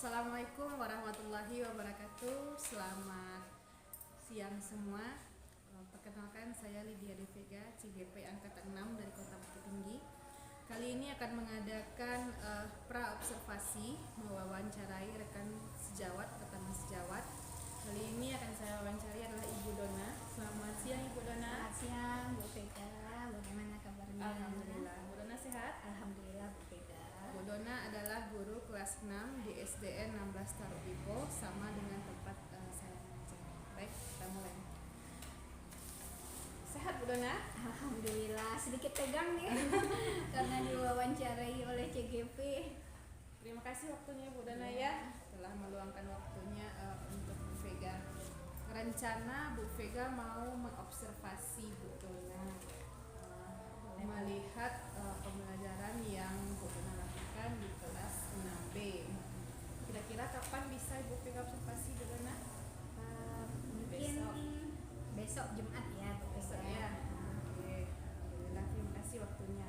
Assalamualaikum warahmatullahi wabarakatuh. Selamat siang semua. Perkenalkan, saya Lydia De Vega, CGP Angkatan 6 dari Kota Bukit Tinggi. Kali ini akan mengadakan pra-observasi mewawancarai rekan sejawat atau teman sejawat. Kali ini akan saya wawancari adalah Ibu Dona. Selamat siang Ibu Dona. Selamat siang Bu Vega, bagaimana kabarnya? Alhamdulillah. Bu Dona sehat? Alhamdulillah Bu Vega. Bu Dona adalah guru kelas 6 di SDN 16 Tarubipo, sama dengan tempat saya mengajar. Baik, kita mulai. Sehat Bu Dona? Alhamdulillah, sedikit tegang nih karena diwawancarai oleh CGP. Terima kasih waktunya Bu Dona ya, telah meluangkan waktunya untuk Bu Vega. Rencana Bu Vega mau mengobservasi Bu Dona, melihat pembelajaran yang Bu Dona lakukan di kelas 6B. Kira-kira kapan bisa Ibu Vega observasi Bu Dona? Mungkin besok Jumat ya Bu Besok Vega. ya. Oke, alhamdulillah, terima kasih waktunya.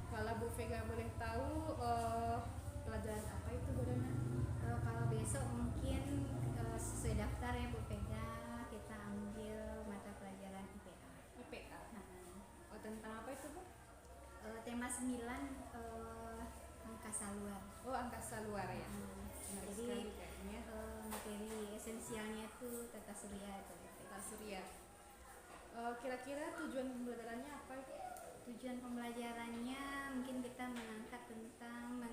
Kalau Bu Vega boleh tahu pelajaran apa itu Bu Dona? Kalau besok mungkin sesuai daftar ya Bu Vega, kita ambil mata pelajaran IPA. IPA. Oh, tentang apa itu Bu? Tema 9 angkasa luar. Oh, angkasa luar ya. Menarik Jadi sekali kayaknya. materi esensialnya itu tata surya itu. Tata surya. Kira-kira tujuan pembelajarannya apa itu? Tujuan pembelajarannya mungkin kita mengangkat tentang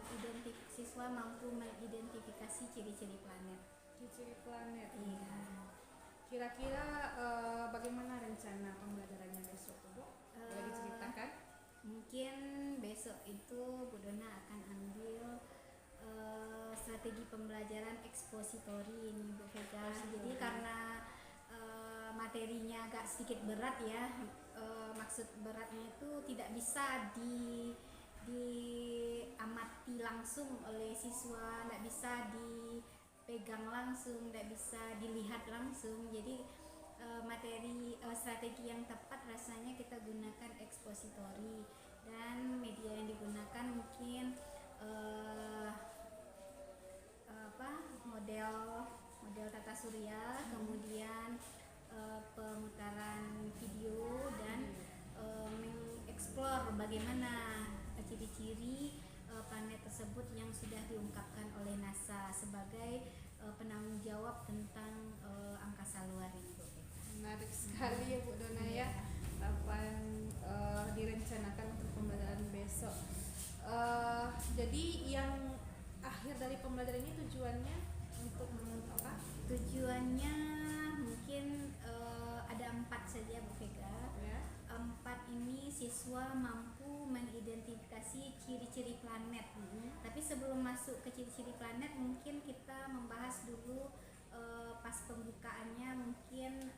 siswa mampu mengidentifikasi ciri-ciri planet. Ciri-ciri planet. Iya. Kira-kira bagaimana rencana pembelajarannya besok tuh Bu? Boleh diceritakan? Mungkin besok itu Bu Dona akan ambil strategi pembelajaran ekspositori ini Bu Vega. Jadi karena materinya agak sedikit berat ya, maksud beratnya itu tidak bisa diamati langsung oleh siswa, tidak bisa dipegang langsung, tidak bisa dilihat langsung. Jadi strategi yang tepat rasanya kita gunakan ekspositori, dan media yang digunakan mungkin model tata surya, kemudian pemutaran video dan mengeksplor bagaimana ciri-ciri planet tersebut yang sudah diungkapkan oleh NASA sebagai penanggung jawab tentang angkasa luar ini Bu. Menarik sekali ya Bu Dona ya. Kapan direncanakan untuk pembelajaran besok? Jadi yang akhir dari pembelajaran ini tujuannya untuk apa? Tujuannya mungkin ada 4 saja Bu Vega. Ya. 4 ini siswa mampu mengidentifikasi ciri-ciri planet. Tapi sebelum masuk ke ciri-ciri planet, mungkin kita membahas dulu pas pembukaannya mungkin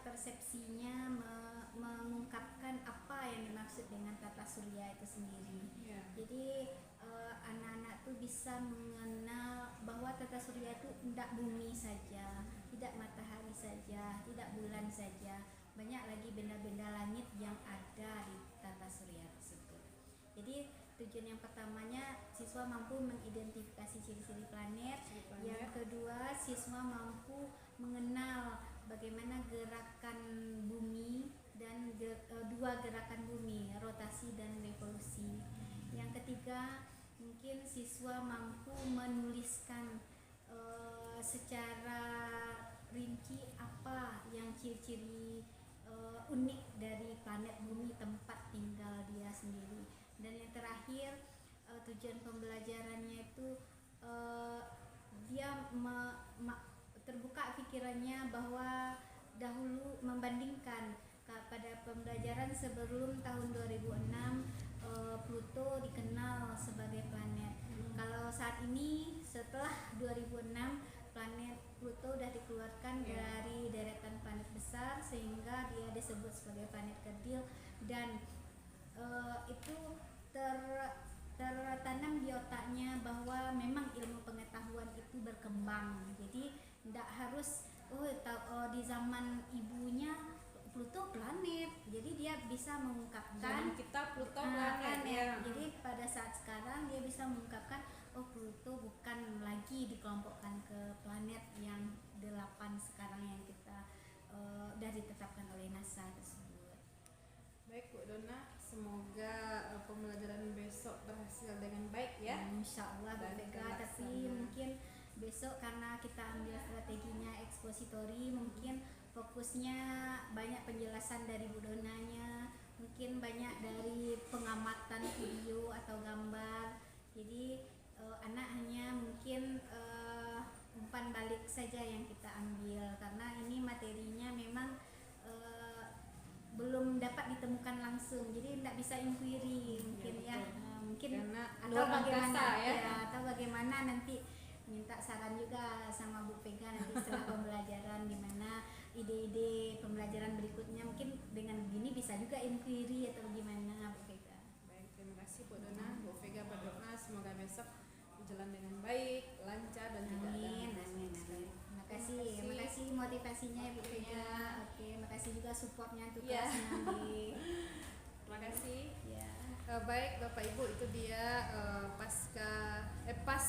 persepsinya mengungkapkan apa yang dimaksud dengan tata surya itu sendiri. Yeah. Jadi anak-anak tuh bisa mengenal bahwa tata surya itu tidak bumi saja, tidak matahari saja, tidak bulan saja, banyak lagi benda-benda langit yang ada di tata surya tersebut. Jadi tujuan yang pertamanya siswa mampu mengidentifikasi ciri-ciri planet. Yang kedua, siswa mampu mengenal bagaimana gerakan bumi dan dua gerakan bumi, rotasi dan revolusi. Yang ketiga, mungkin siswa mampu menuliskan secara rinci apa yang ciri-ciri unik dari planet bumi, tempat tinggal dia sendiri. Dan yang terakhir, tujuan pembelajarannya itu dia terbuka pikirannya bahwa dahulu membandingkan pada pembelajaran sebelum tahun 2006 Pluto dikenal sebagai planet. Kalau saat ini setelah 2006 planet Pluto sudah dikeluarkan dari deretan planet besar sehingga dia disebut sebagai planet kerdil, dan itu tertanam di otaknya bahwa memang ilmu pengetahuan itu berkembang. Jadi tidak harus di zaman ibunya Pluto planet, jadi dia bisa mengungkapkan zaman kita Pluto planet ya. Jadi pada saat sekarang dia bisa mengungkapkan oh Pluto bukan lagi dikelompokkan ke planet yang 8 sekarang yang kita udah ditetapkan oleh NASA tersebut. Baik Bu Dona, semoga pembelajaran besok berhasil dengan baik ya. Insya Allah Bu Dan Vega, tapi terlaksana. mungkin besok karena kita ambil strateginya ekspositori, mungkin fokusnya banyak penjelasan dari Bu Donanya, mungkin banyak dari pengamatan video atau gambar. Jadi anak hanya mungkin umpan balik saja yang kita ambil, karena ini materinya memang belum dapat ditemukan langsung, jadi tidak bisa inquiry mungkin ya, mungkin Karena atau luar bagaimana angkasa, ya. atau bagaimana nanti minta saran juga sama Bu Vega nanti setelah pembelajaran, gimana ide-ide pembelajaran berikutnya, mungkin dengan begini bisa juga inquiry atau gimana Bu Vega. Baik, terima kasih Bu Dona. Bu Vega berdoa semoga besok berjalan dengan baik, lancar dan tidak ada Amin, hambatan amin, sama sekali. amin. Terima kasih motivasinya ya Bu Vega. Oke, makasih juga supportnya untuk Iya. kelas nanti. Terima kasih. Ya. Baik Bapak Ibu, itu dia pas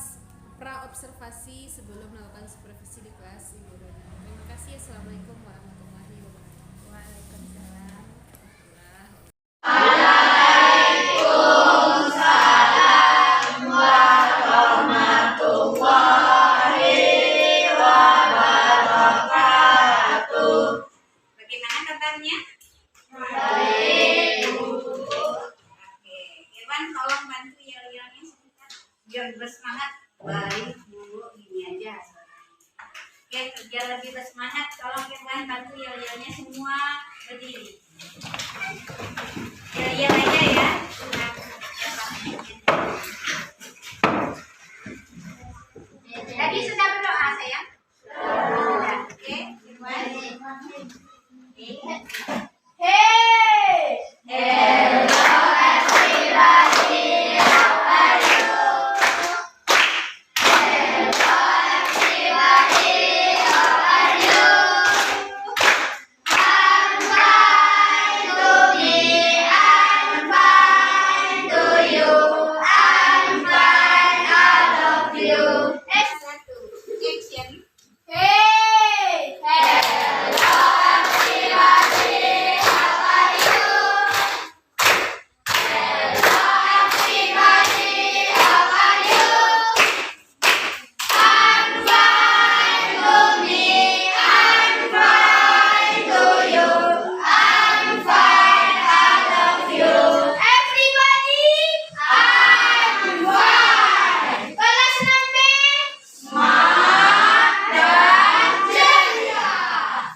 pra observasi sebelum melakukan supervisi di kelas Ibu Dona. Terima kasih. Assalamualaikum warahmatullahi wabarakatuh. Waalaikumsalam. Bagaimana kabarnya? Baik. Oke, Irwan tolong bantu yel-yelnya sebentar biar bersemangat. Baik Bu, gini aja suaranya. Oke, kerja lebih bersemangat. Tolong Irwan bantu yel-yelnya semua berdiri. Yel-yel aja ya. Tadi sudah berdoa sayang? Sudah. Oke, Irwan. Action.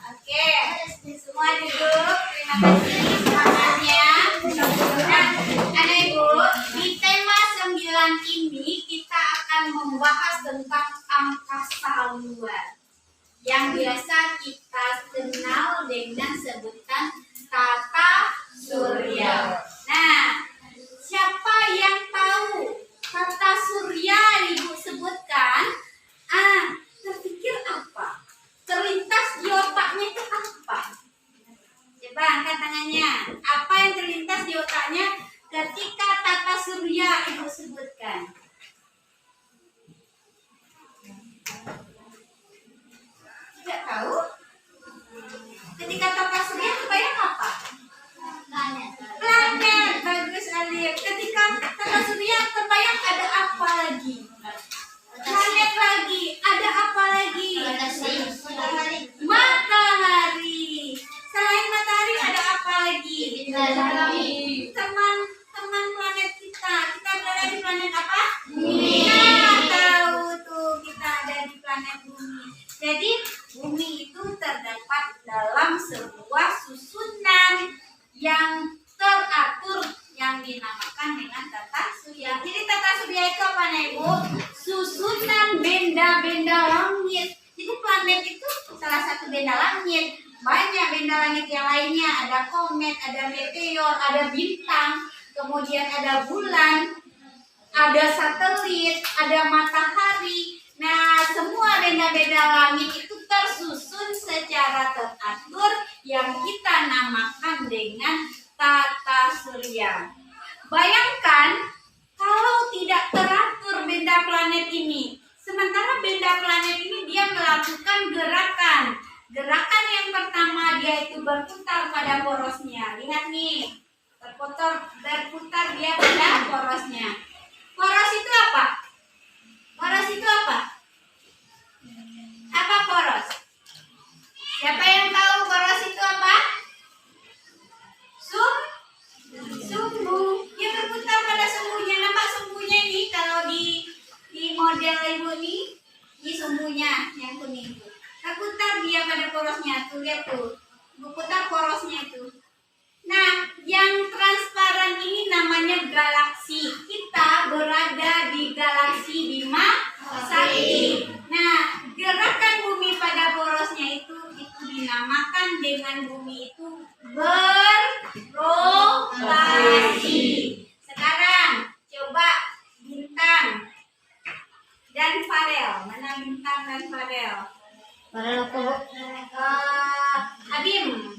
Oke, semua duduk. Terima kasih semangatnya. Nah, anak ibu, di tema 9 ini kita akan membahas tentang angkasa luar yang biasa kita kenal dengan sebutan tata surya. Nah, siapa yang tahu tata surya ibu sebutkan? Terpikir apa? Terlintas di otaknya itu apa? Coba angkat tangannya. Apa yang terlintas di otaknya ketika tata surya ibu sebutkan? Tidak tahu? Ketika tata surya kebayang apa? Planet. Bagus Alif. Ketika tata surya terbayang ada apa lagi? Planet lagi. Ada apa lagi? Matahari. Selain matahari ada apa lagi? Teman-teman planet kita. Kita berada di planet apa? Bumi. Nah, tahu tuh kita ada di planet bumi. Jadi bumi itu terdapat dalam sebuah susunan yang teratur yang dinamakan dengan tata surya. Jadi tata surya itu apa nih Ibu? Susunan benda-benda langit. Jadi planet itu salah satu benda langit. Banyak benda langit yang lainnya. Ada komet, ada meteor, ada bintang, kemudian ada bulan, ada satelit, ada matahari. Nah, semua benda-benda langit itu tersusun secara teratur yang kita namakan dengan tata surya. Bayangkan kalau tidak teratur benda planet tiga planet ini dia melakukan gerakan. Gerakan yang pertama dia itu berputar pada porosnya. Lihat nih, berputar dia pada porosnya. Poros itu apa? Poros itu apa? Apa poros? Siapa yang tahu poros itu apa? Sumbu. Dia berputar pada sumbunya. Nampak sumbunya ini kalau di model ibu nih, ini sumbunya yang kuning itu. Berputar dia pada porosnya. Tuh lihat tuh, berputar porosnya itu. Nah, yang transparan ini namanya galaksi. Kita berada di galaksi Bima Sakti. Nah, gerakan bumi pada porosnya itu dinamakan dengan bumi itu berotasi. Sekarang coba Bintang dan Farel. Mana Bintang dan Farel? Farel aku. Abim.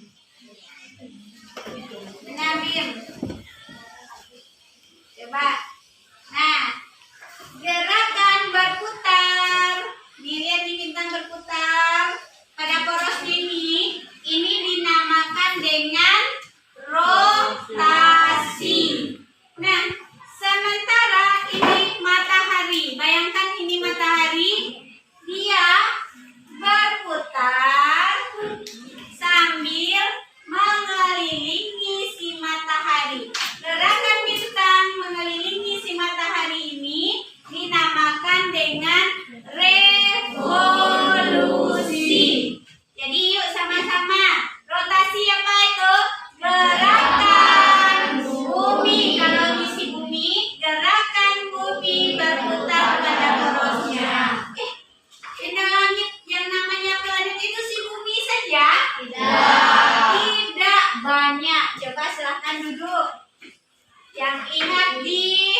Mana Abim? Coba. Nah, gerakan berputar. Dilihat di Bintang berputar pada poros ini dinamakan dengan rotasi. Nah, sementara ini matahari. Bayangkan ini matahari, dia berputar sambil mengelilingi si matahari. Gerakan Bintang mengelilingi si matahari ini dinamakan dengan revolusi. Jadi yuk sama-sama. Rotasi apa itu? Gerakan bumi. Kalau misi bumi, gerakan bumi berputar pada porosnya. Benda langit yang namanya planet itu si bumi saja? Tidak banyak. Coba silahkan duduk. Yang ingat di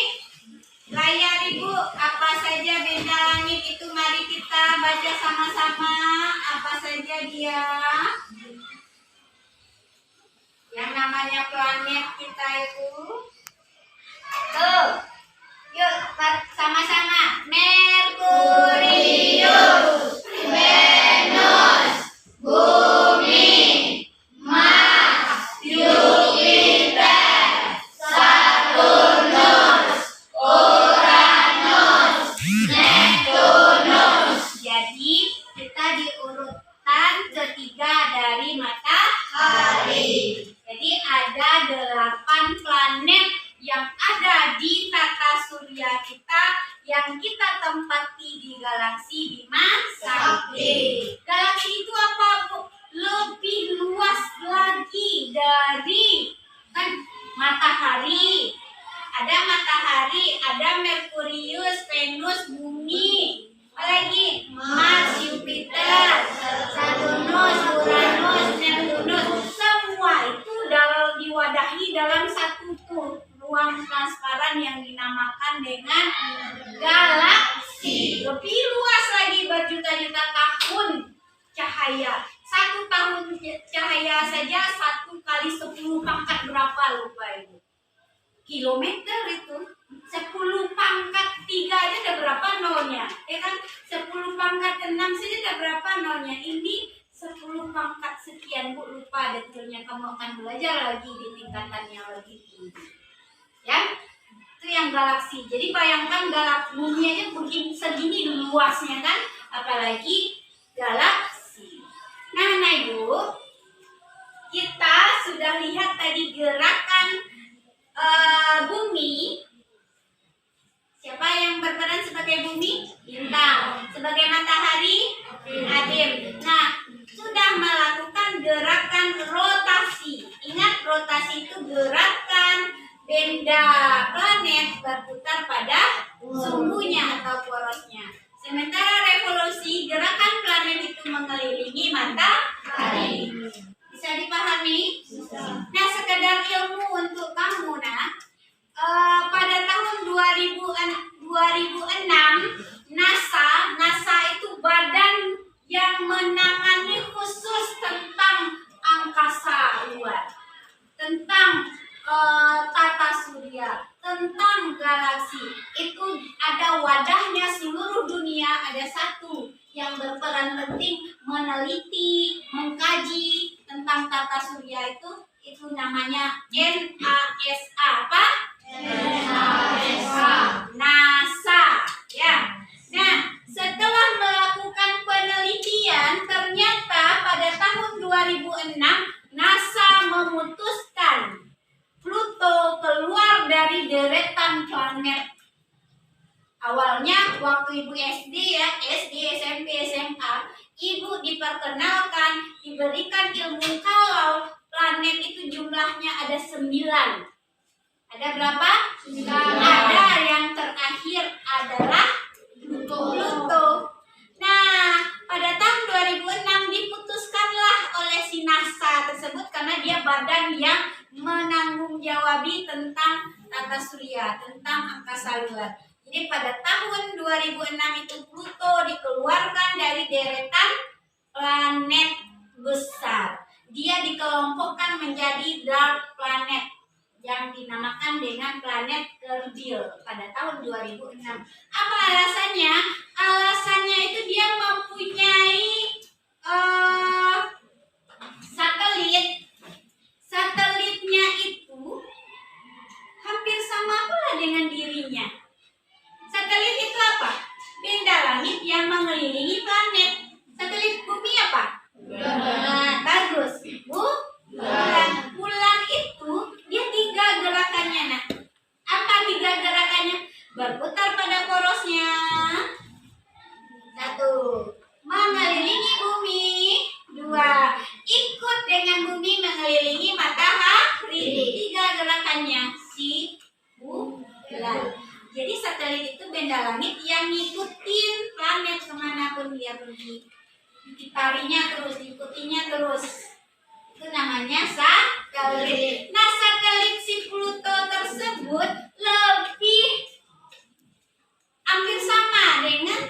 layar ibu apa saja benda langit itu, mari kita baca sama-sama apa saja dia. Yang namanya planet kita itu. Tuh. Yuk sama-sama. Merkurius, Venus, Bumi, Mars, Jupiter, Saturnus, Uranus, Neptunus. Jadi kita di urutan ketiga dari matahari. Jadi ada 8 planet yang ada di tata surya kita yang kita tempati di galaksi Bima Sakti. Galaksi itu apa, Bu? Lebih luas lagi dari kan matahari. Ada matahari, ada Merkurius, Venus, Bumi. Apalagi Mars, Jupiter, Saturnus, Uranus, Neptunus. Semua itu diwadahi dalam satu ruang transparan yang dinamakan dengan galaksi. Lebih luas lagi, berjuta-juta tahun cahaya. 1 tahun cahaya saja 1 kali 10 pangkat berapa lupa ibu? Kilometer itu. 10 pangkat 3 aja ada berapa nolnya? Ya kan? 10 pangkat 6 saja ada berapa nolnya? Ini 10 pangkat sekian, Bu, lupa detailnya. Kamu akan belajar lagi di tingkatan yang lebih tinggi. Ya, itu yang galaksi. Jadi bayangkan bumi aja begini segini luasnya kan, apalagi galaksi. Nah, Ibu, kita sudah lihat tadi gerakan bumi. Siapa yang berperan sebagai bumi? Bintang. Sebagai matahari? Abim. Nah, sudah melakukan gerakan rotasi. Ingat, rotasi itu gerakan benda planet berputar pada sumbunya atau porosnya. Sementara revolusi, gerakan planet itu mengelilingi matahari. Bisa dipahami? Nah, sekedar ilmu untuk kamu, pada tahun 2006 NASA itu badan yang menangani khusus tentang angkasa luar, tentang tata surya, tentang galaksi. Itu ada wadahnya seluruh dunia, ada satu berperan penting meneliti, mengkaji tentang tata surya itu namanya NASA. Apa? NASA, ya. Nah, setelah melakukan penelitian, ternyata pada tahun 2006 NASA memutuskan Pluto keluar dari deretan planet. Awalnya waktu Ibu SD ya, SD, SMP, SMA, Ibu diperkenalkan, diberikan ilmu kalau planet itu jumlahnya ada 9. Ada berapa? 9. Ada yang terakhir adalah Pluto. Nah, pada tahun 2006 diputuskanlah oleh si NASA tersebut karena dia badan yang menanggung-jawabi tentang tata surya, tentang angkasa luar. Jadi pada tahun 2006 itu Pluto dikeluarkan dari deretan planet besar. Dia dikelompokkan menjadi dark planet yang dinamakan dengan planet kerdil pada tahun 2006. Apa alasannya? Alasannya itu dia mempunyai satelit. Satelitnya itu hampir sama pula dengan dirinya. Satelit itu apa? Benda langit yang mengelilingi planet. Satelit bumi apa? Bulan. Bagus. Bulan. Bulan itu dia 3 gerakannya. Nah, apa 3 gerakannya? Berputar pada porosnya. 1. Mengelilingi bumi. 2. Ikut dengan bumi mengelilingi matahari. 3 gerakannya si bulan. Jadi satelit itu benda langit yang ngikutin planet kemanapun dia pergi. Ditarinya terus, diikutinya terus. Itu namanya satelit. Nah, satelit si Pluto tersebut lebih hampir sama dengan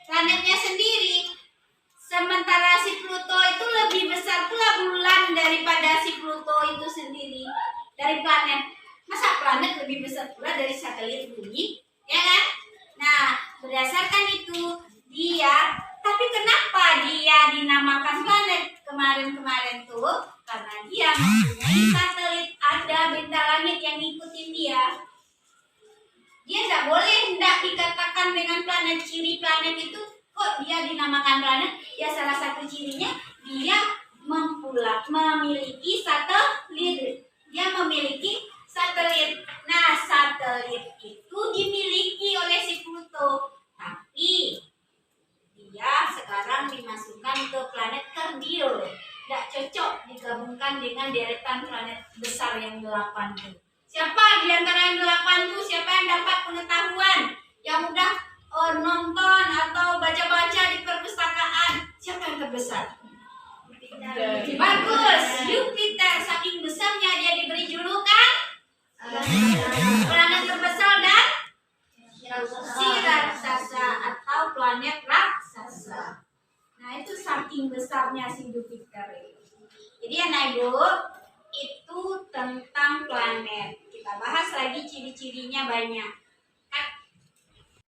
planetnya sendiri. Sementara si Pluto itu lebih besar pula bulan daripada si Pluto itu sendiri. Dari planet. Masa planet lebih besar pula dari satelit bumi? Ya kan? Nah, berdasarkan itu dia, tapi kenapa dia dinamakan planet kemarin-kemarin tuh? Karena dia mempunyai satelit, ada benda langit yang ngikutin dia. Dia tidak boleh tidak dikatakan dengan planet. Ciri planet itu kok dia dinamakan planet? Ya salah satu cirinya dia memiliki satelit. Dia memiliki satelit. Nah, satelit itu dimiliki oleh si Pluto, tapi dia sekarang dimasukkan ke planet kerdil. Tidak cocok digabungkan dengan deretan planet besar yang 8 itu. Siapa di antara yang 8 itu? Siapa yang dapat pengetahuan? Yang udah nonton atau baca-baca di perpustakaan? Siapa yang terbesar? Bagus, Jupiter. Saking besarnya dia diberi julukan planet terbesar dan si raksasa atau planet raksasa. Nah, itu saking besarnya si Jupiter. Jadi anak ibu, itu tentang planet. Kita bahas lagi ciri-cirinya banyak.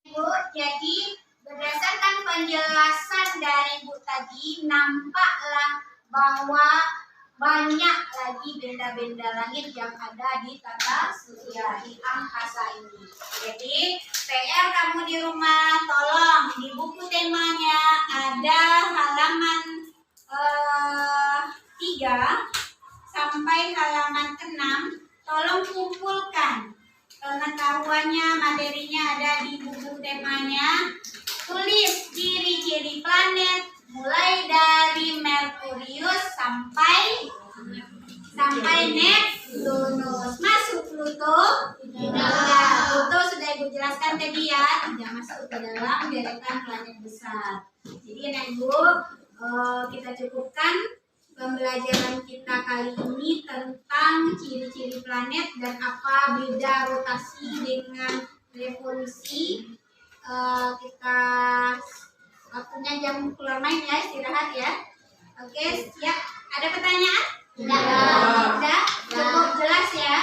Bu, jadi berdasarkan penjelasan dari Bu tadi, nampaklah bahwa banyak lagi benda-benda langit yang ada di tata surya, di angkasa ini. Jadi PR kamu di rumah, tolong di buku temanya ada halaman 3 sampai halaman 6. Tolong kumpulkan pengetahuannya, materinya ada di buku temanya. Tulis ciri-ciri planet mulai dari Merkurius sampai Neptunus. Masuk Pluto? Tidak. Pluto sudah Ibu jelaskan tadi ya, tidak masuk ke dalam deretan planet besar. Jadi anak Ibu, kita cukupkan pembelajaran kita kali ini tentang ciri-ciri planet dan apa beda rotasi dengan revolusi. Kita waktunya jam keluar main ya, istirahat ya. Oke, siap. Ada pertanyaan? Tidak. Cukup jelas ya.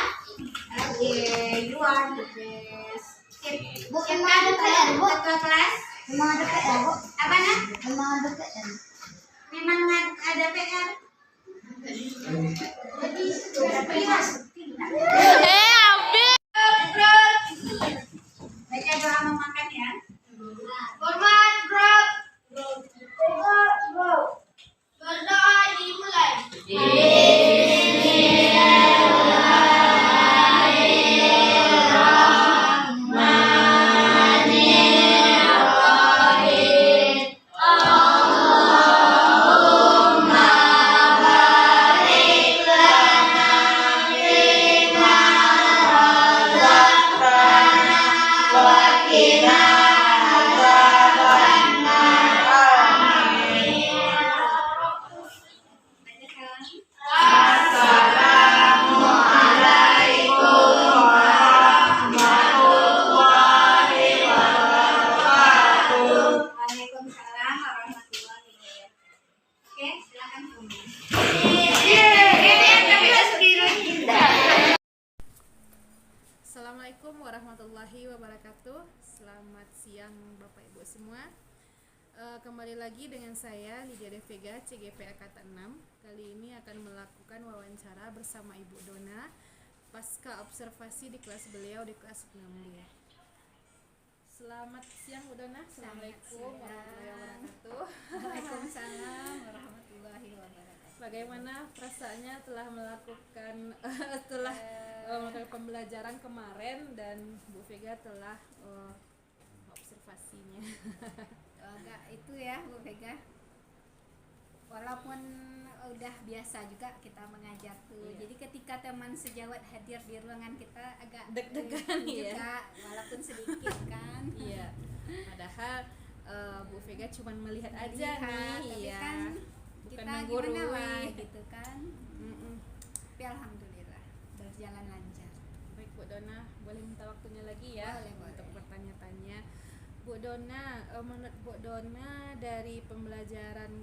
Oke, you are the best. Siap kan ketua kelas? Memang ada PR. Apa nak? Memang ada PR. Memang ada PR. Jadi sudah PR. Baca doa mau makan ya. Hormat bro. Bro. Berdoa dimulai. Waalaikumsalam warahmatullahi wabarakatuh. Oke, silakan Bumi. Assalamualaikum warahmatullahi wabarakatuh. Selamat siang Bapak Ibu semua. Kembali lagi dengan saya Lydia De Vega, CGP Angkatan 6. Kali ini akan melakukan wawancara bersama Ibu Dona pasca observasi di kelas beliau di kelas 6. Selamat siang Bu Dona. Assalamualaikum warahmatullahi wabarakatuh. Waalaikumsalam warahmatullahi wabarakatuh. Bagaimana perasaannya telah melakukan pembelajaran kemarin dan Bu Vega telah observasinya? Agak itu ya Bu Vega. Walaupun udah biasa juga kita mengajar tuh. Iya. Jadi ketika teman sejawat hadir di ruangan kita agak Deg-degan ya. juga, walaupun sedikit kan. Iya. Padahal Bu Vega cuma melihat aja Lihat, nih, tapi ya. kan Bukan kita menggurui. gimana lah gitu kan. Mm-mm. Tapi alhamdulillah berjalan lancar. Baik Bu Dona, boleh minta waktunya lagi ya Boleh. untuk bertanya-tanya. Bu Dona, menurut Bu Dona dari pembelajaran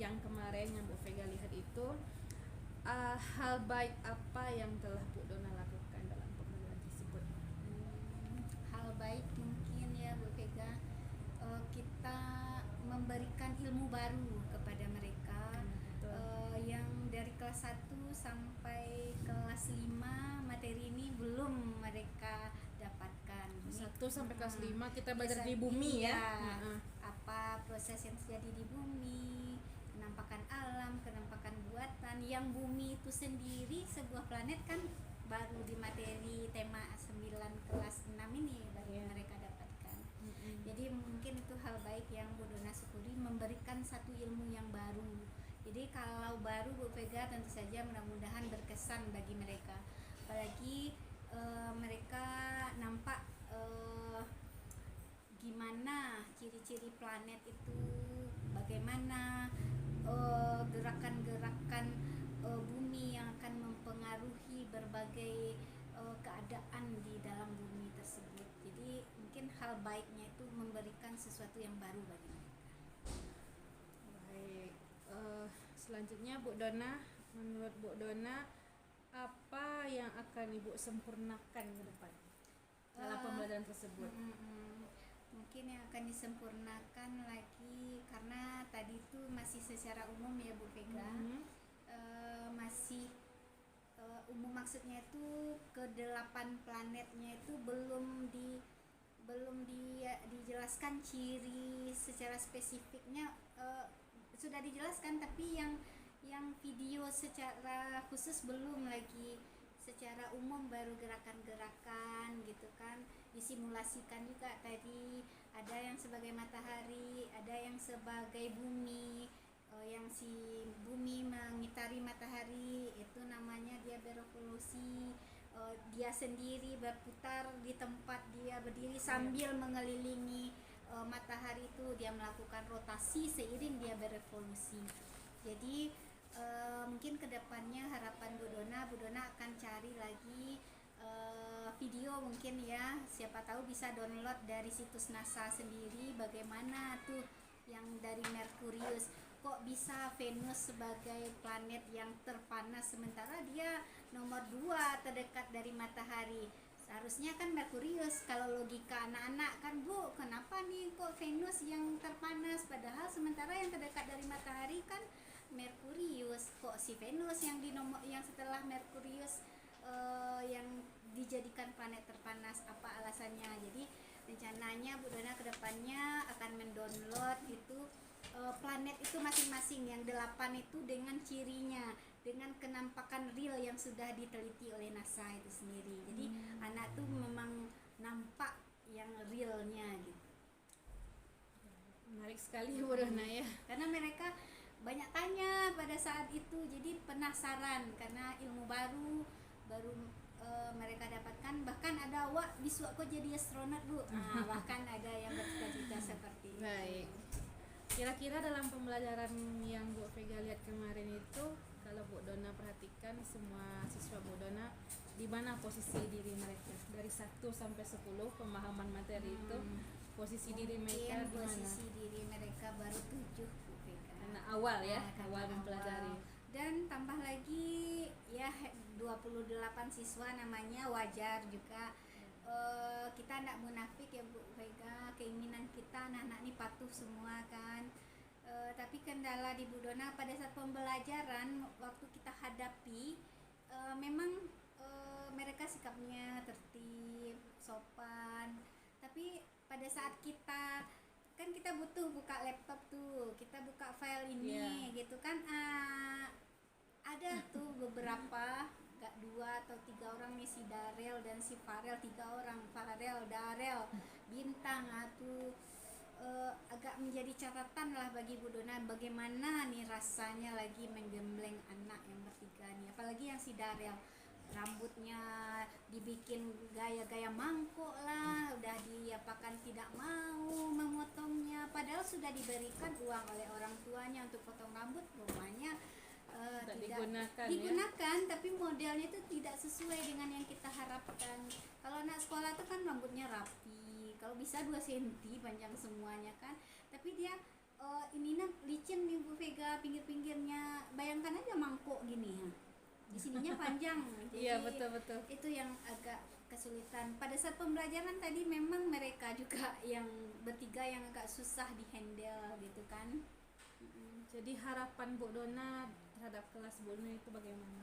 yang kemarin yang Bu Vega lihat itu, hal baik apa yang telah Bu Dona lakukan dalam pembelajaran tersebut? Hal baik mungkin ya Bu Vega, kita memberikan ilmu baru kepada mereka. Yang dari kelas 1 sampai kelas 5 materi ini belum mereka dapatkan. 1 sampai kelas 5 kita belajar Bisa- di bumi ya. iya. Heeh. Apa proses yang terjadi di bumi, kenampakan alam, kenampakan buatan. Yang bumi itu sendiri sebuah planet kan baru di materi tema 9 kelas 6 ini baru Iya. mereka dapatkan. Mm-mm. Jadi mungkin itu hal baik yang Bu Dona syukuri, memberikan satu ilmu yang baru. Jadi kalau baru Bu Vega tentu saja mudah-mudahan berkesan bagi mereka. Apalagi mereka nampak gimana ciri-ciri planet itu, bagaimana gerakan-gerakan bumi yang akan mempengaruhi berbagai keadaan di dalam bumi tersebut. Jadi mungkin hal baiknya itu memberikan sesuatu yang baru bagi mereka. Baik, selanjutnya Bu Dona, menurut Bu Dona apa yang akan Ibu sempurnakan ke depan dalam pembelajaran tersebut? Mungkin yang akan disempurnakan lagi, karena tadi itu masih secara umum ya Bu Vega. Masih umum, maksudnya itu ke-8 planetnya itu belum dijelaskan ciri secara spesifiknya. Sudah dijelaskan, tapi yang video secara khusus belum lagi. Secara umum baru gerakan-gerakan gitu kan, disimulasikan juga tadi. Ada yang sebagai matahari, ada yang sebagai bumi. Yang si bumi mengitari matahari itu namanya dia berevolusi. Dia sendiri berputar di tempat dia berdiri sambil mengelilingi matahari itu, dia melakukan rotasi seiring dia berevolusi. Jadi mungkin kedepannya harapan Bu Dona akan cari lagi video mungkin ya, siapa tahu bisa download dari situs NASA sendiri, bagaimana tuh yang dari Merkurius, kok bisa Venus sebagai planet yang terpanas sementara dia nomor 2 terdekat dari matahari. Seharusnya kan Merkurius. Kalau logika anak-anak kan, Bu, kenapa nih kok Venus yang terpanas, padahal sementara yang terdekat dari matahari kan Merkurius. Kok si Venus yang di nomor yang setelah Merkurius yang dijadikan planet terpanas, apa alasannya? Jadi rencananya Bu Dona kedepannya akan mendownload itu planet itu masing-masing yang 8 itu dengan cirinya, dengan kenampakan real yang sudah diteliti oleh NASA itu sendiri. Jadi anak tuh memang nampak yang realnya gitu. Menarik sekali Bu Dona ya. Karena mereka banyak tanya pada saat itu, jadi penasaran karena ilmu baru mereka dapatkan. Bahkan ada awak bisu aku jadi astronot, Bu. Bahkan ada yang bercita-cita seperti itu. Baik. Kira-kira dalam pembelajaran yang Bu Vega lihat kemarin itu, kalau Bu Dona perhatikan semua siswa Bu Dona, di mana posisi diri mereka? Dari 1 sampai 10 pemahaman materi itu, posisi diri mereka di mana? Posisi diri mereka baru 7, Bu Vega. Karena awal ya, Karena awal mempelajari. Dan tambah lagi ya 28 siswa namanya, wajar juga. Kita tidak munafik ya Bu Vega, keinginan kita anak-anak ini patuh semua kan. Tapi kendala di Bu Dona pada saat pembelajaran waktu kita hadapi, memang mereka sikapnya tertib, sopan. Tapi pada saat kita kan kita butuh buka laptop tuh, kita buka file ini gitu kan, ada tuh beberapa, gak 2 atau 3 orang nih, si Darel dan si Farel, 3 orang, Farel, Darel, Bintang tuh agak menjadi catatan lah bagi Bu Dona, bagaimana nih rasanya lagi menggembleng anak yang bertiga nih, apalagi yang si Darel, rambutnya dibikin gaya-gaya mangkok lah, udah diapakan tidak mau memotongnya, padahal sudah diberikan uang oleh orang tuanya untuk potong rambut, rumahnya tidak digunakan ya? Tapi modelnya itu tidak sesuai dengan yang kita harapkan. Kalau anak sekolah itu kan rambutnya rapi, kalau bisa 2 cm panjang semuanya kan, tapi dia ininya licin nih Bu Vega, pinggir-pinggirnya, bayangkan aja mangkok gini ya, di sininya panjang. Jadi iya, betul. Itu yang agak kesulitan pada saat pembelajaran tadi. Memang mereka juga yang bertiga yang agak susah dihandle gitu kan. Jadi harapan Bu Dona terhadap kelas Bu Dona itu bagaimana?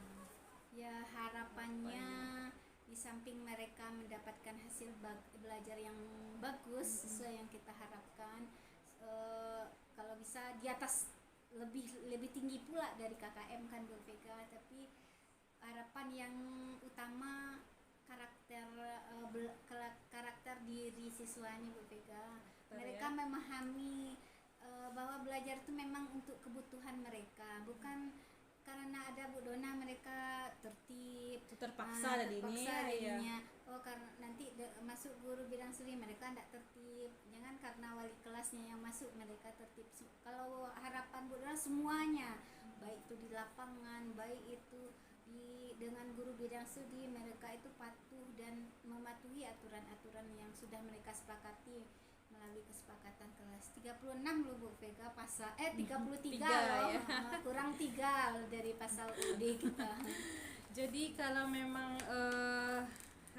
Ya harapannya di samping mereka mendapatkan hasil belajar yang bagus sesuai yang kita harapkan, kalau bisa di atas lebih tinggi pula dari KKM kan Bu Vega. Tapi harapan yang utama karakter diri siswanya Bu Vega. Mereka memahami bahwa belajar itu memang untuk kebutuhan mereka, bukan karena ada Bu Dona mereka tertib, terpaksa jadinya. Oh, karena nanti masuk guru bidang studi mereka tidak tertib, jangan karena wali kelasnya yang masuk mereka tertib. Kalau harapan Bu Dona semuanya, baik itu di lapangan, baik itu dengan guru bidang studi, mereka itu patuh dan mematuhi aturan-aturan yang sudah mereka sepakati melalui kesepakatan kelas 36 loh Bu Vega, pasal 33 loh ya. Kurang 3 dari pasal UD kita. Jadi kalau memang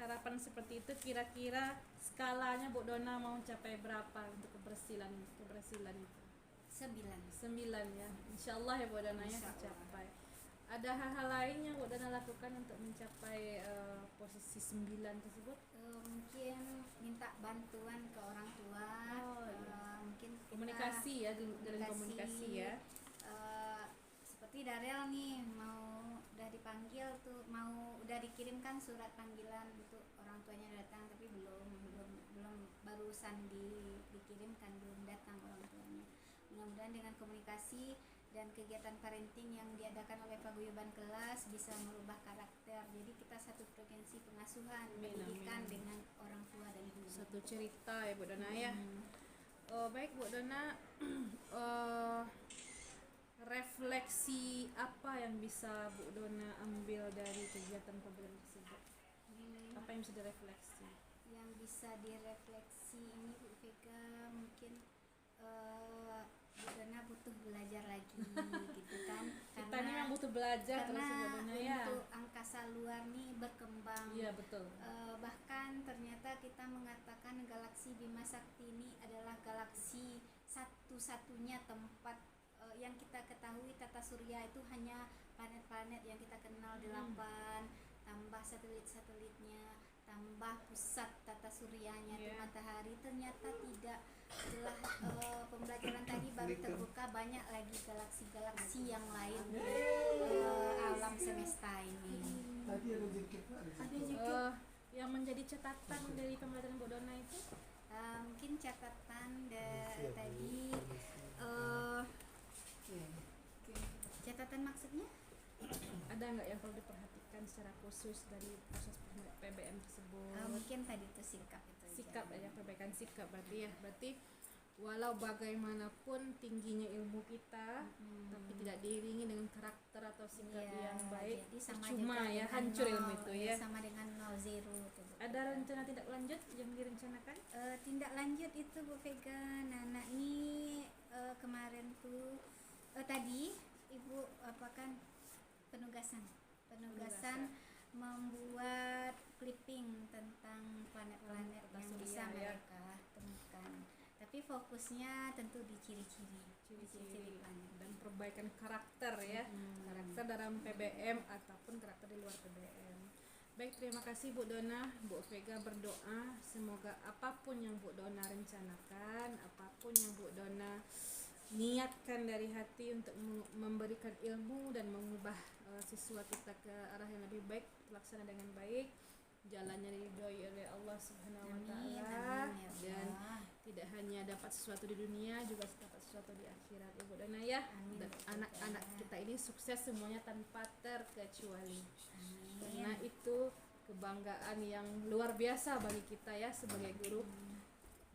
harapan seperti itu, kira-kira skalanya Bu Dona mau capai berapa untuk keberhasilan itu? 9 ya, insyaallah ya Bu Dona ya tercapai. Ada hal-hal lain yang Bu Dona lakukan untuk mencapai posisi 9 tersebut? Mungkin minta bantuan ke orang tua, mungkin komunikasi ya, dalam komunikasi ya. Seperti Darel nih udah dipanggil tuh, udah dikirimkan surat panggilan untuk orang tuanya datang, tapi belum barusan dikirimkan, belum datang orang tuanya. Mudah-mudahan dengan komunikasi dan kegiatan parenting yang diadakan oleh paguyuban kelas bisa merubah karakter. Jadi kita satu frekuensi pengasuhan, pendidikan dengan orang tua dan guru. Satu cerita ya Bu Dona ya. Baik Bu Dona, refleksi apa yang bisa Bu Dona ambil dari kegiatan pembelajaran tersebut? Apa yang bisa direfleksi? Yang bisa direfleksi ini Bu Vega, mungkin karena butuh belajar lagi gitu kan, Kita ini memang butuh belajar terus karena sebenarnya ya. untuk angkasa luar nih berkembang. Iya betul. Bahkan ternyata kita mengatakan galaksi Bima Sakti ini adalah galaksi satu-satunya tempat yang kita ketahui tata surya itu hanya planet-planet yang kita kenal 8, tambah satelit-satelitnya, tambah pusat tata suryanya itu matahari. Ternyata tidak, setelah pembelajaran tadi baru terbuka banyak lagi galaksi-galaksi yang lain di alam semesta ini. Yang menjadi catatan dari pembelajaran Bu Dona itu Mungkin catatan tadi catatan maksudnya ada nggak yang perlu diperhatikan secara khusus dari proses PBM tersebut? mungkin tadi itu sikap Ya, perbaikan sikap berarti walau bagaimanapun tingginya ilmu kita, tapi tidak diiringi dengan karakter atau sikap yang baik, jadi sama cuma juga ya dengan hancur nol, ilmu itu ya. sama dengan 0 gitu. Ada rencana tindak lanjut yang direncanakan? Tindak lanjut itu Bu Vega, Nana ini kemarin tuh tadi Ibu apakan penugasan membuat clipping tentang planet-planet yang bisa mereka temukan. Tapi fokusnya tentu di ciri-ciri planet dan perbaikan karakter ya, karakter dalam PBM ataupun karakter di luar PBM. Baik, terima kasih Bu Dona. Bu Vega berdoa semoga apapun yang Bu Dona rencanakan, apapun yang Bu Dona niatkan dari hati untuk memberikan ilmu dan mengubah siswa kita ke arah yang lebih baik, terlaksana dengan baik, jalannya diridhoi oleh Allah Subhanahu wa taala, dan tidak hanya dapat sesuatu di dunia, juga dapat sesuatu di akhirat Ibu Dona ya. Dan anak-anak kita ini sukses semuanya tanpa terkecuali. Karena itu kebanggaan yang luar biasa bagi kita ya sebagai guru.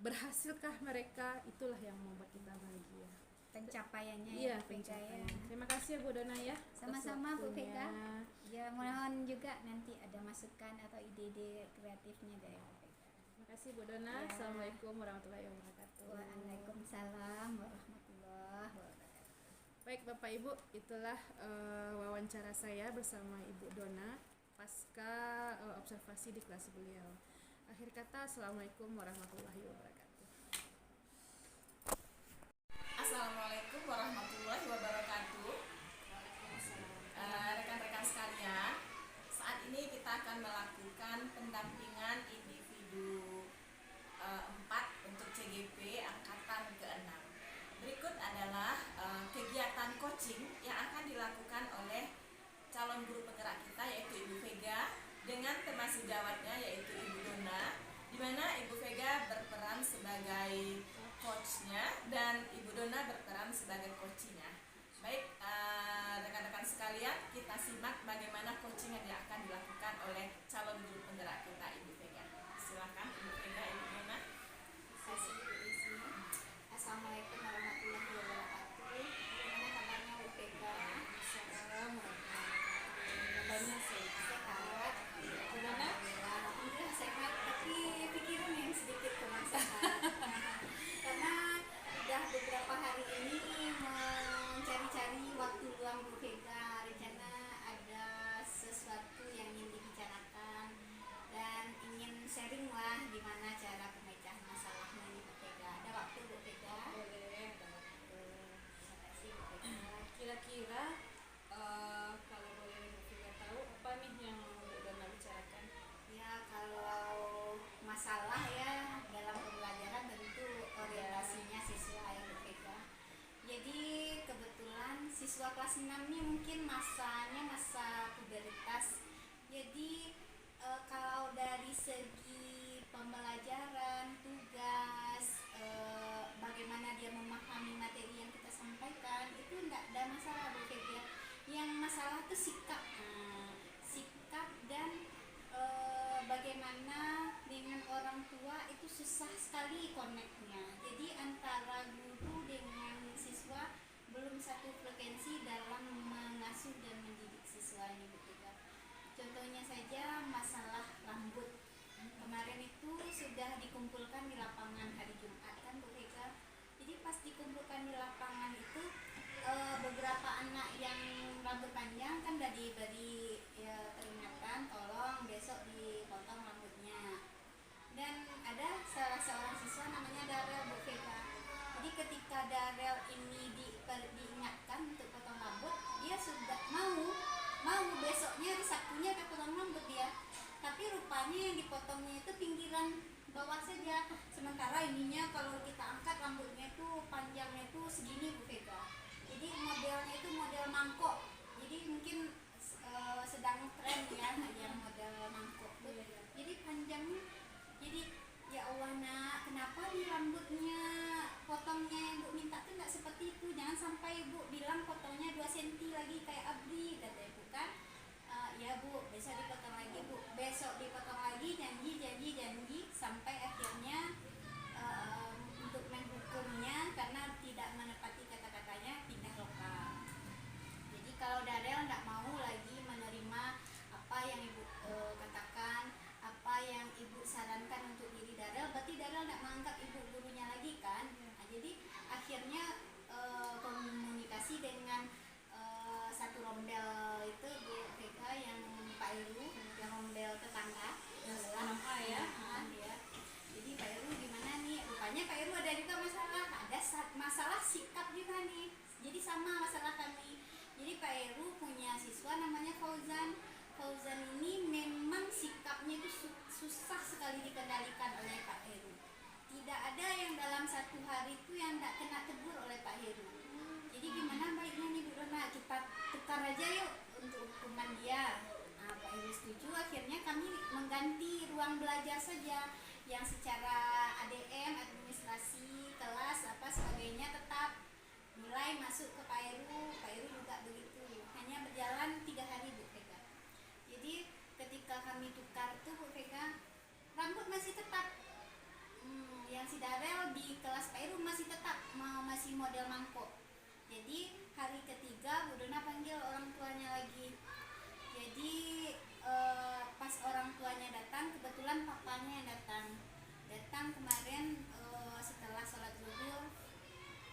Berhasilkah mereka, itulah yang membuat kita bahagia. Pencapaiannya Iya, ya, pencapaian. Terima kasih ya Bu Dona ya. Sama-sama Bu Vega. Ya, mohon juga nanti ada masukan atau ide-ide kreatifnya dari Bu Vega. Terima kasih Bu Dona. Assalamualaikum warahmatullahi wabarakatuh. Waalaikumsalam warahmatullahi wabarakatuh. Baik Bapak Ibu, itulah wawancara saya bersama Ibu Dona pasca observasi di kelas beliau. Akhir kata, Assalamualaikum warahmatullahi wabarakatuh. Assalamualaikum warahmatullahi wabarakatuh. Rekan-rekan sekalian, saat ini kita akan melakukan pendampingan individu 4 untuk CGP angkatan ke-6. Berikut adalah kegiatan coaching yang akan dilakukan oleh calon guru penggerak kita, yaitu Ibu Vega, dengan teman sejawatnya yaitu Ibu Dona, di mana Ibu Vega berperan sebagai coachnya dan Ibu Dona berperan sebagai coachnya. Baik, rekan-rekan sekalian, kita simak bagaimana coaching yang akan dilakukan oleh calon guru penggerak kita, Ibu Vega. Silakan Ibu Vega, Ibu Dona. Assalamualaikum warahmatullahi wabarakatuh. Bagaimana kabarnya Bu Vega? Kabarnya Sehat. Gimana? Alhamdulillah sehat, tapi pikiran yang sedikit kurang sehat. Karena udah beberapa hari ini mencari-cari waktu luang Bu Vega. Rencana ada sesuatu yang ingin dibicarakan dan ingin sharing lah gimana cara pemecahan masalahnya ini Bu Vega. Ada waktu Bu Vega? Boleh, ada waktu. Terima kasih Bu Vega. Kira-kira kalau boleh Ibu Vega tahu apa nih yang Bu Dona bicarakan? Ya, kalau masalah ya dalam pembelajaran tentu orientasinya siswa yang berbeda. Jadi kebetulan siswa kelas 6 ini mungkin masanya masa puberitas. Jadi kalau dari segi pembelajaran, tugas, bagaimana dia memahami materi yang kita sampaikan, itu tidak ada masalah Bu Vega. Yang masalah itu sikap dan bagaimana dengan orang tua itu susah sekali connect-nya. Jadi antara guru dengan siswa belum satu frekuensi dalam mengasuh dan mendidik siswa ini Bu Vega. Contohnya saja masalah rambut. Kemarin itu sudah dikumpulkan di lapangan hari Jumat kan Bu Vega. Jadi pas dikumpulkan di lapangan rambut panjang kan udah diberi ya, peringatan tolong besok dipotong rambutnya. Dan ada salah seorang siswa namanya Darel Bu Vega. Jadi ketika Darel ini diingatkan untuk potong rambut, dia sudah mau besoknya hari Sabtunya dia potong rambut dia. Tapi rupanya yang dipotongnya itu pinggiran bawah saja. Sementara ininya kalau kita angkat rambutnya itu panjangnya itu segini Bu Vega. Jadi modelnya itu model mangkok. Jadi mungkin sedang tren ya yang model mangkok tuh. Jadi panjangnya, jadi ya Allah nak, kenapa nih rambutnya potongnya yang Bu minta tuh nggak seperti itu, jangan sampai Bu bilang potongnya 2 cm lagi kayak Abdi, kata Ibu kan. Ya Bu, besok dipotong lagi Bu, besok dipotong lagi, janji sampai akhirnya untuk menghukumnya karena tidak menepati kata-katanya pindah lokal. Jadi kalau Darel nggak mau lagi menerima apa yang Ibu katakan, apa yang Ibu sarankan untuk diri Darel, berarti Darel nggak menganggap Ibu gurunya lagi kan. Nah, jadi akhirnya komunikasi dengan satu rombel itu Bu Vega yang Pak Heru, yang rombel tetangga yang sebelah ya. Dia. Jadi Pak Heru gimana nih? Rupanya Pak Heru ada juga masalah sikap juga nih. Jadi sama masalah kami. Jadi Pak Heru punya siswa namanya Fauzan. Fauzan ini memang sikapnya itu susah sekali dikendalikan oleh Pak Heru. Tidak ada yang dalam 1 hari itu yang tidak kena tegur oleh Pak Heru. Jadi gimana baiknya nih Bu Dona, kita tukar aja yuk untuk hukuman dia. Nah, Pak Heru setuju, akhirnya kami mengganti ruang belajar saja yang secara ADM, administrasi, kelas, apa sebagainya tetap nilai masuk ke Pak Heru juga begitu. Hanya berjalan 3 hari Bu Vega. Jadi ketika kami tukar tuh Bu Vega, rambut masih tetap yang si Darel di kelas Pak Heru masih tetap masih model mangkok. Jadi hari ketiga Bu Dona panggil orang tuanya lagi. Jadi pas orang tuanya datang, kebetulan papanya yang datang kemarin setelah sholat zuhur,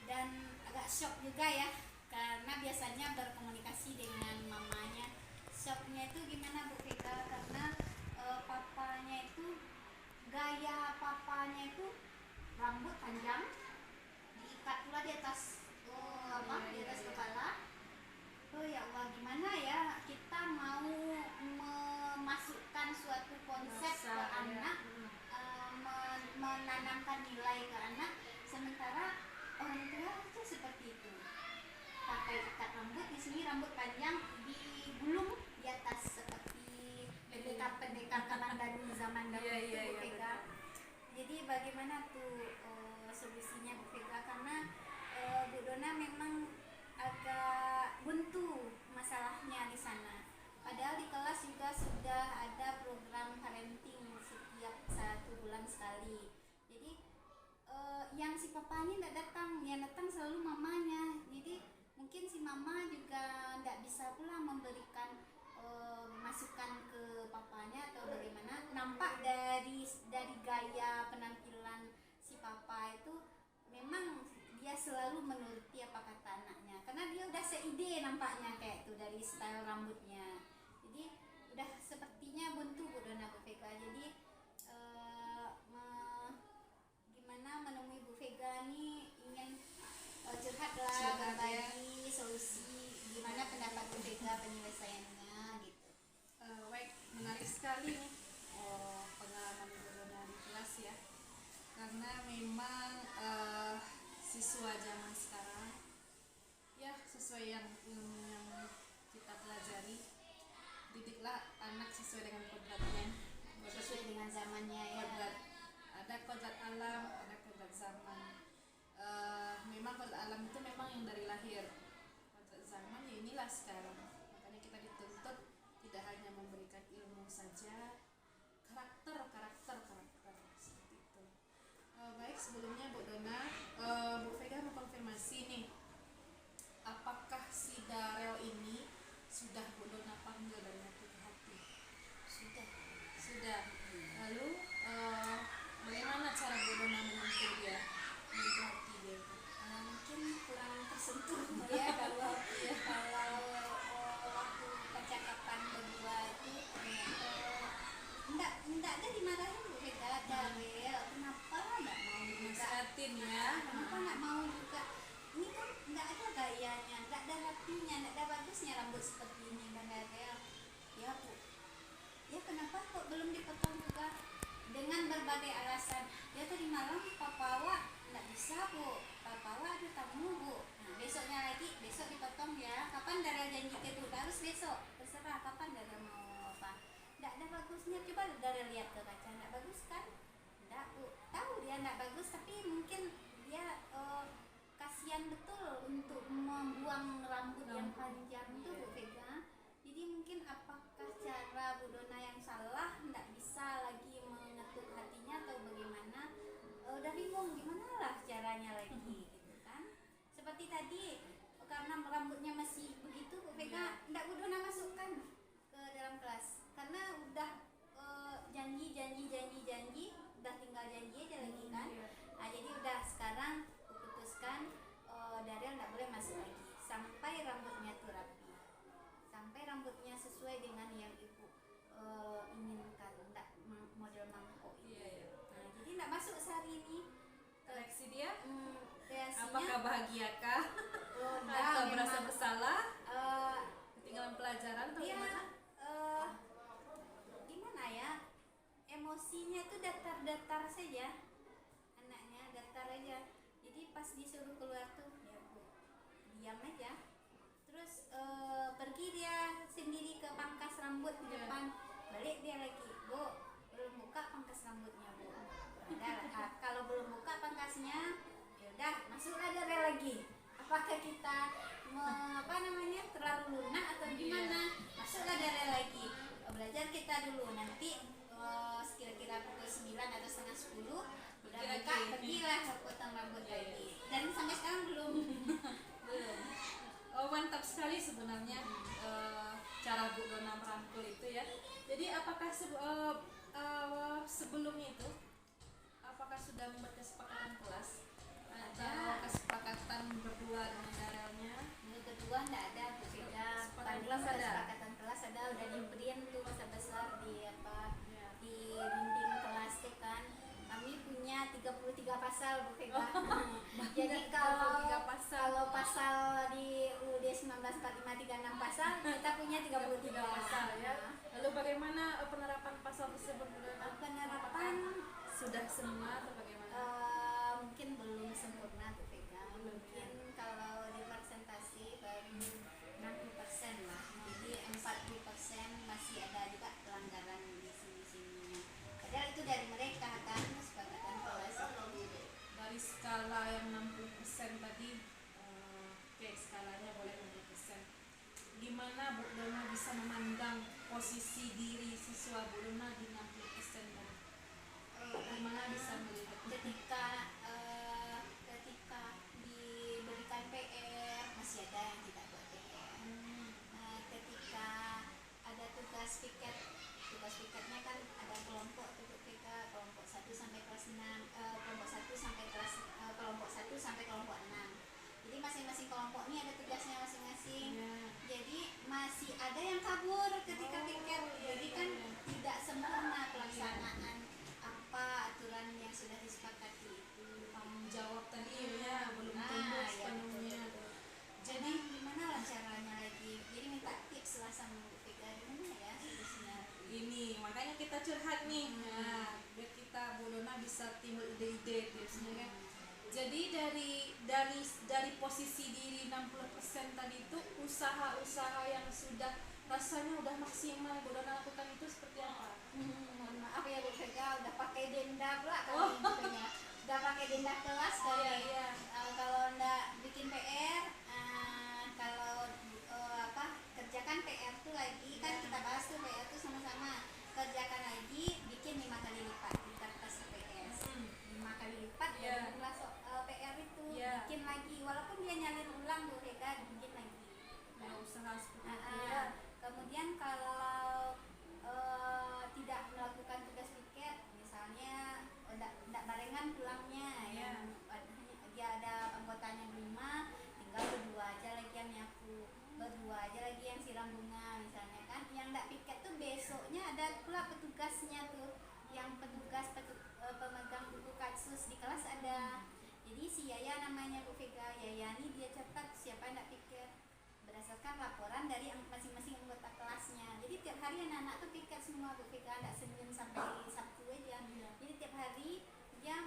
dan agak shock juga ya karena biasanya berkomunikasi dengan mamanya. Shocknya itu gimana Bu Vega, karena papanya itu gaya papanya itu rambut panjang diikat pula di atas di atas kepala. Ya Allah, gimana ya kita mau memasukkan suatu konsep ke anak, menanamkan nilai ke anak, sementara orang tua itu seperti itu, pakai ikat rambut, di sini rambut panjang digulung di atas seperti pendekar Kamandanu zaman dahulu Bu Vega. Jadi bagaimana tuh solusinya Bu Vega, karena Bu Dona memang agak buntu masalahnya di sana. Padahal di kelas juga sudah ada program parenting setiap 1 bulan sekali. Jadi yang si papa ini tidak datang, yang datang selalu mamanya. Jadi mungkin si mama juga tidak bisa pula memberikan masukan ke papanya atau bagaimana. Nampak dari gaya penampilan si papa itu memang dia selalu menuruti apa kata anaknya, karena dia udah seide nampaknya kayak itu dari style rambutnya. Jadi udah sepertinya buntu Bu Dona Bu Vega. Jadi gimana menemui Bu Vega nih, ingin curhat lah, berbagi solusi, gimana pendapat Bu Vega penyelesaiannya gitu. Baik, menarik sekali nih pengalaman Bu Dona di kelas ya, karena memang siswa zaman sekarang ya sesuai yang kita pelajari, didiklah anak sesuai dengan kodratnya, Sesuai dengan zamannya ya. kodrat, ada kodrat alam, ada kodrat zaman. Memang kodrat alam itu memang yang dari lahir, kodrat zaman ya inilah sekarang. Makanya kita dituntut tidak hanya memberikan ilmu saja, karakter seperti itu. Baik, sebelumnya Bu Dona, Bu Vega mau konfirmasi nih, apakah si Darel ini sudah Bu Dona panggil dari hati ke hati? Sudah. Lalu bagaimana cara Bu Dona menyentuh dia, menyentuh hati dia? Mungkin kurang tersentuh ya kalau diliatin ya. Kenapa nggak mau juga? Ini kan nggak ada gayanya, nggak ada rapinya, nggak ada bagusnya rambut seperti ini kan Darel. Ya Bu, ya kenapa kok belum dipotong juga? Dengan berbagai alasan. Ya tadi malam Papa Wa nggak bisa Bu, Papa Wa ada tamu Bu. Nah, besoknya lagi, besok dipotong ya. Kapan Darel janji ke Bu? Harus besok. Terserah kapan Darel mau apa. Nggak ada bagusnya. Coba Darel lihat ke kaca, nggak bagus kan? Nggak Bu, tahu dia nggak bagus, tapi mungkin dia kasihan betul untuk membuang rambut yang panjang itu Bu Vega. Jadi mungkin apakah cara Bu Dona yang salah, nggak bisa lagi mengetuk hatinya atau bagaimana? Udah bingung gimana lah caranya lagi gitu kan. Seperti tadi karena rambutnya masih begitu Bu Vega, nggak Bu Dona masukkan ke dalam kelas karena udah janji, udah tinggal janji aja lagi kan. Nah, jadi udah sekarang putuskan Darel nggak boleh masuk lagi sampai rambutnya tuh rapi, sampai rambutnya sesuai dengan yang ibu inginkan, nggak model mangkok itu. Nah, jadi nggak masuk sehari ini. Reaksi dia? Reaksinya, Apakah bahagiakah? enggak, Atau merasa memang, bersalah? Ketinggalan pelajaran atau dia gimana? gimana ya, emosinya tuh datar-datar saja, anaknya datar aja. Jadi pas disuruh keluar tuh ya Bu, diam aja. Terus pergi dia sendiri ke pangkas rambut di depan, balik dia lagi, Bu belum buka pangkas rambutnya Bu. Udah, kalau belum buka pangkasnya ya udah masuklah Darel lagi. Apakah kita terlalu lunak atau gimana? Masuklah Darel lagi. Belajar kita dulu, nanti sekira-kira pukul 9 atau setengah 10 udah buka, pergilah potong rambut lagi. Dan sampai sekarang belum. Oh, mantap sekali sebenarnya cara Bu Dona merangkul itu ya. Jadi apakah sebelumnya itu apakah sudah membuat kesepakatan kelas atau kesepakatan berdua dengan Darelnya? Yang kedua enggak ada, beda. Kesepakatan kelas ada? Kesepakatan kelas ada, udah diberiin tuh besar-besar di di dinding kelas tuh kan. Kami punya 33 pasal Bu Vega. Jadi kalau 33 pasal. kalau pasal di UUD 1945 36 pasal, kita punya 33 pasal ya. Lalu bagaimana penerapan pasal tersebut? Penerapan Sudah semua atau bagaimana? mungkin belum sempurna Bu Vega. Mungkin kalau di persentase baru 60% lah. Jadi 40% masih ada juga pelanggaran di sini-sininya. Padahal itu dari mereka kan, kesepakatan kelas itu. Dari skala yang 60% tadi, oke, skalanya boleh 60%. Gimana Bu Dona bisa memandang posisi diri siswa Bu Dona di 60% tadi? Gimana bisa melihat? Ketika diberikan PR masih ada yang tidak buat PR. Ketika ada tugas piketnya kan ada kelompok kelompok 1 sampai kelas 6, kelompok 1 sampai kelompok 6. Jadi masing-masing kelompok ini ada tugasnya masing-masing. Jadi masih ada yang kabur ketika piket. Jadi kan tidak sempurna pelaksanaan apa aturan yang sudah disepakati itu. Tanggung jawab tadi ya belum tumbuh sepenuhnya. Jadi gimana lah caranya lagi? Jadi minta tips lah sama Bu Vega, gimana ya tipsnya? Ini makanya kita curhat nih, nah, biar kita Bu Dona bisa timbul ide-ide tipsnya kan. Jadi dari posisi diri 60% tadi itu usaha-usaha yang sudah rasanya udah maksimal Bu Dona lakukan itu seperti apa? Mohon maaf ya Bu Vega, udah pakai denda pula kali infonya. Udah pakai denda kelas kali. Kalau ndak bikin PR, kalau kerjakan PR tuh lagi kan kita bahas tuh PR tuh sama-sama. Kerjakan lagi, bikin 5 kali lipat di kertas PS. 5 kali lipat dari jumlah PR itu bikin lagi, walaupun dia nyalin ulang Bu Vega, bikin lagi. Usaha seperti itu ya. Kemudian kalau tidak melakukan tugas piket, misalnya tidak barengan namanya Bu Vega Yayani, dia catat siapa yang tidak piket berdasarkan laporan dari masing-masing anggota kelasnya. Jadi tiap hari anak-anak tuh piket semua Bu Vega, tidak Senin sampai Sabtu aja. Jadi tiap hari dia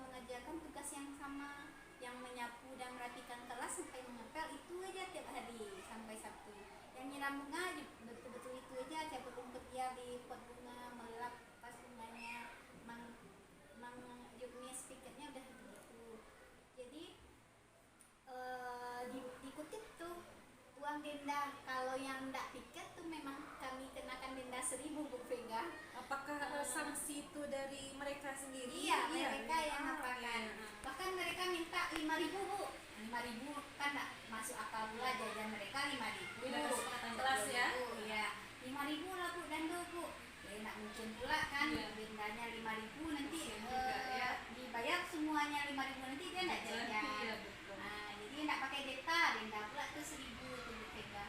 mengajarkan tugas yang sama, yang menyapu dan merapikan kelas sampai mengepel itu aja tiap hari sampai Sabtu. Yang nyiram bunga betul-betul itu aja, cabut rumput dia di pot bunga, melap pas bunganya, juknis piketnya udah begitu. Jadi dikutip tuh uang denda. Kalau yang enggak piket tuh memang kami kenakan denda 1.000 Bu Vega. Apakah sanksi itu dari mereka sendiri? Iya, mereka yang Ah, apakan. iya. Bahkan mereka minta 5.000 Bu. 5.000 kan enggak masuk akal pula, jajan mereka 5.000. Udah kesepakatan kelas ya? Iya. 5.000 lah Bu denda Bu. Ya enggak mungkin pula kan Iya. dendanya 5.000 nanti Kasian juga, ya. dibayar semuanya 5.000 nanti dia enggak Iya, jajan. betul. Nah, jadi enggak pakai data, denda pula tuh 1.000 tuh Bu Vega.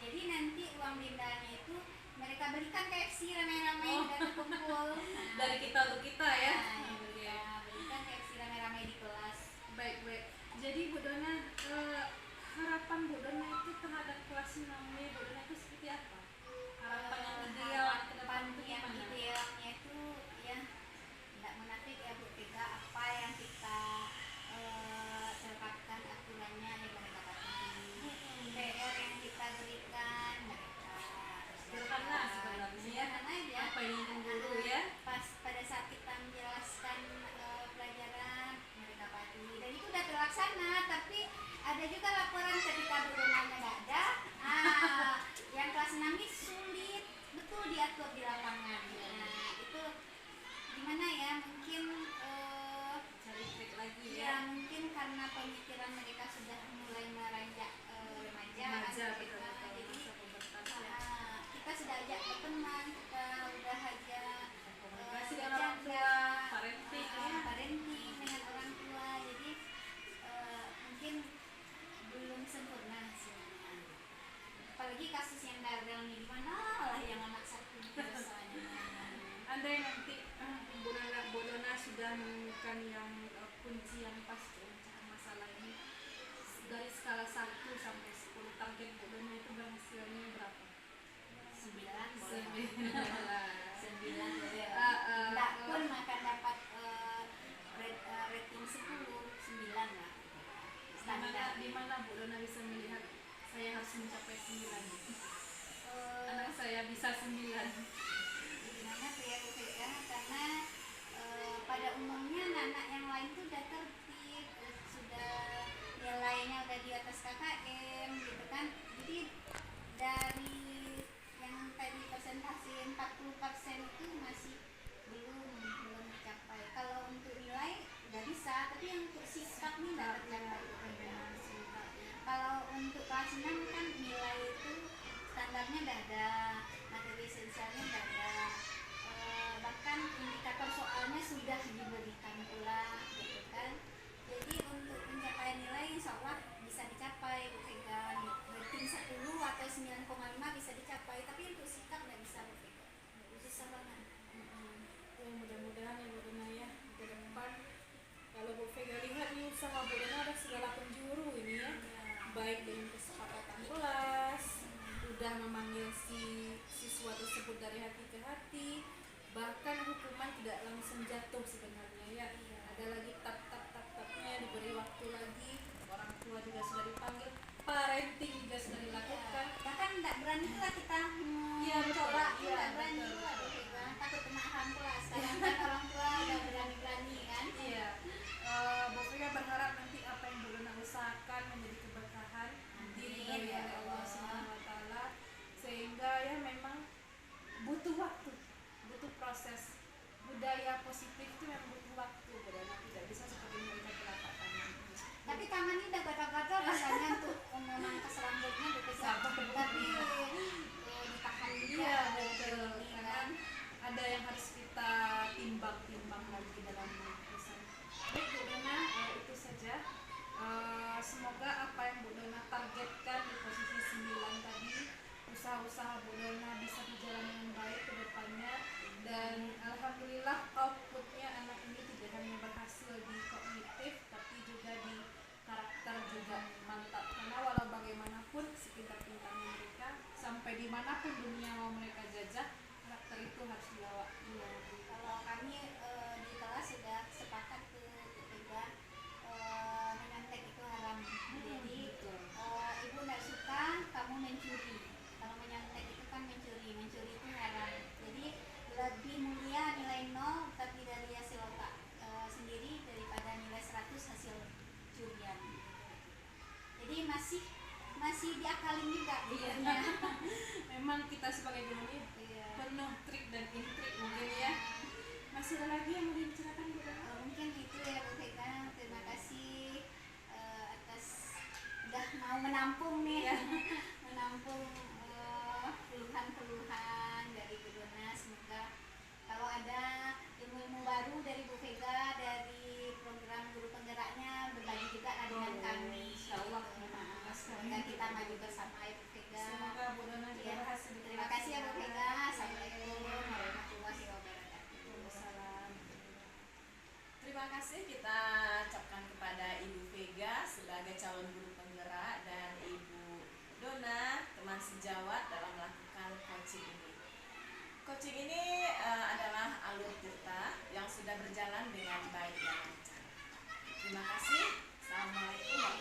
Jadi nanti uang dendanya itu mereka berikan KFC rame-rame dan kumpul. Dari kita untuk kita ya. Nah, ya, berikan KFC rame-rame di kelas. Baik. Jadi Bu Dona, harapan Bu Dona itu terhadap kelas 6B Bu Dona itu seperti apa? Harapan yang ideal ke depan itu yang gimana? idealnya itu ya tidak munafik ya Bu Vega, apa yang kita terapkan aturannya ya mereka patuhi. PR yang kita berikan mereka Sederhana sebenarnya ya. sederhana aja. Apa yang ingin guru ya? Pas pada saat kita menjelaskan pelajaran mereka patuhi dan itu udah terlaksana. Tapi ada juga laporan ketika berenangnya nggak ada, yang kelas 6 ini sulit betul diatur di lapangan. Nah itu gimana ya, mungkin Cari trik lagi ya ya. mungkin karena pemikiran mereka sudah mulai meranjak remaja kan, Remaja, gitu. betul. Jadi Masa pubertas ya. kita sudah ajak berteman, kita udah ajak Komunikasi dengan orang tua, parenting ya. parenting dengan orang tua. Jadi mungkin belum sempurna hasilnya. Apalagi kasus yang gagal nih, di mana lah yang anak satu biasanya. Andai nanti Bu Dona sudah menemukan yang kunci yang pas untuk masalah ini, dari skala 1 sampai 10 target Bu Dona itu berhasilnya berapa? 9 boleh. 9. 9 boleh. Ah, Enggak pun akan dapat rating 10, 9 lah. Standar. Di mana Bu Dona bisa melihat saya harus mencapai 9? Anak saya bisa 9. Gimana tuh ya Bu Vega? Karena pada umumnya anak yang lain tuh udah tertib, sudah nilainya udah di atas KKM gitu kan. Jadi dari yang tadi persentase 40% itu masih belum dicapai. Kalau untuk nilai udah bisa, tapi yang untuk sikap nih nggak tercapai Bu Vega. Kalau untuk kelas 6 kan nilai itu standarnya udah ada, materi esensialnya udah ada, bahkan indikator soalnya sudah diberikan pula gitu kan. Jadi untuk pencapaian nilai insya Allah bisa dicapai Bu Vega. Rating 10 atau 9,5 bisa dicapai, tapi untuk sikap nggak bisa Bu Vega, susah banget. Mudah-mudahan ya Bu Dona ya, ke depan kalau Bu Vega lihat nih usaha Bu Dona ada segala penjuru ini ya, baik dengan kesepakatan kelas, udah memanggil si siswa tersebut dari hati ke hati, bahkan hukuman tidak langsung jatuh sebenarnya ya. Ada lagi ini masih diakalin juga Iya. bukunya. Memang kita sebagai guru ini Iya. penuh trik dan intrik mungkin ya. Masih ada lagi yang mau dibicarakan Bu Dona? Mungkin itu ya Bu Vega. Terima kasih atas udah mau menampung nih ya. Menampung keluhan-keluhan dari Bu Dona. Semoga kalau ada ilmu-ilmu baru dari Bu Vega, dari program guru penggeraknya, berbagi juga lah dengan kami. Insyaallah. Semoga kita maju bersama ya Bu Vega. Semoga Bu Dona juga Iya. berhasil. Terima kasih ya Bu Vega. Assalamualaikum warahmatullahi wabarakatuh. Waalaikumsalam. Terima kasih kita ucapkan kepada Ibu Vega sebagai calon guru penggerak dan Ibu Dona teman sejawat dalam melakukan coaching ini. Coaching ini adalah alur kita yang sudah berjalan dengan baik dan lancar. Terima kasih. Assalamualaikum warahmatullahi wabarakatuh.